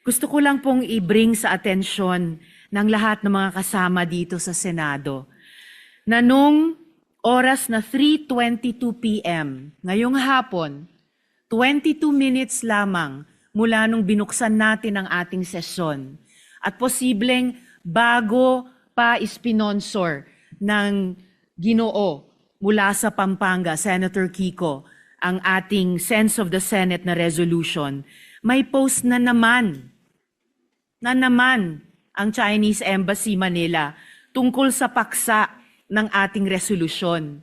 Gusto ko lang pong i-bring sa atensyon ng lahat ng mga kasama dito sa Senado na nung oras na 3:22 p.m. ngayong hapon, 22 minutes lamang mula nung binuksan natin ang ating sesyon at posibleng bago pa ispinonsor ng Ginoo mula sa Pampanga, Senator Kiko, ang ating Sense of the Senate na resolution, may post na naman ang Chinese Embassy Manila tungkol sa paksa ng ating resolusyon.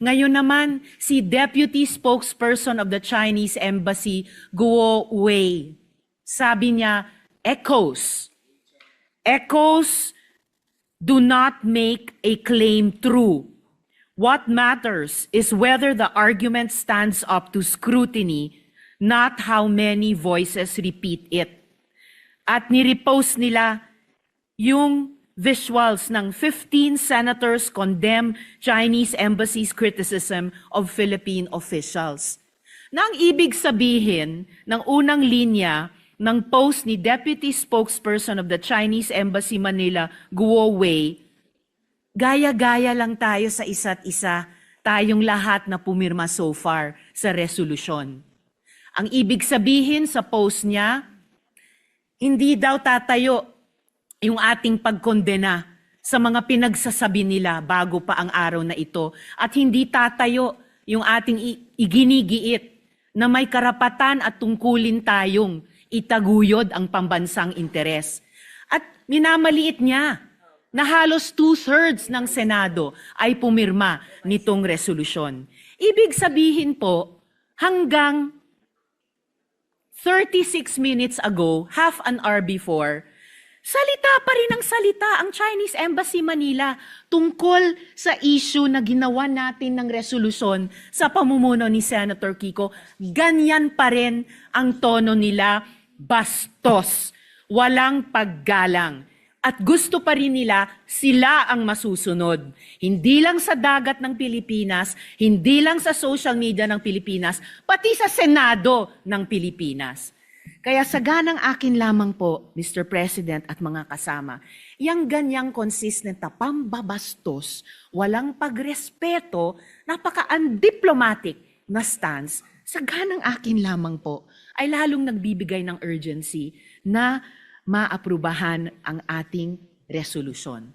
Ngayon naman, si Deputy Spokesperson of the Chinese Embassy, Guo Wei, sabi niya, echoes do not make a claim true. What matters is whether the argument stands up to scrutiny, not how many voices repeat it. At nirepost nila yung visuals ng 15 senators condemn Chinese embassy's criticism of Philippine officials. Na ang ibig sabihin ng unang linya ng post ni Deputy Spokesperson of the Chinese Embassy Manila, Guo Wei, gaya-gaya lang tayo sa isa't isa, tayong lahat na pumirma so far sa resolusyon. Ang ibig sabihin sa post niya, hindi daw tatayo yung ating pagkondena sa mga pinagsasabi nila bago pa ang araw na ito at hindi tatayo yung ating iginigiit na may karapatan at tungkulin tayong itaguyod ang pambansang interes. At minamaliit niya na halos 2/3 ng Senado ay pumirma nitong resolusyon. Ibig sabihin po, hanggang 36 minutes ago, half an hour before, salita pa rin ang salita ang Chinese Embassy Manila tungkol sa issue na ginawa natin ng resolusyon sa pamumuno ni Senator Kiko. Ganyan pa rin ang tono nila, bastos, walang paggalang. At gusto pa rin nila sila ang masusunod. Hindi lang sa dagat ng Pilipinas, hindi lang sa social media ng Pilipinas, pati sa Senado ng Pilipinas. Kaya saganang akin lamang po, Mr. President at mga kasama, yang ganyang consistent na pambabastos, walang pagrespeto, napaka-undiplomatic na stance, saganang akin lamang po, ay lalong nagbibigay ng urgency na maaprubahan ang ating resolusyon.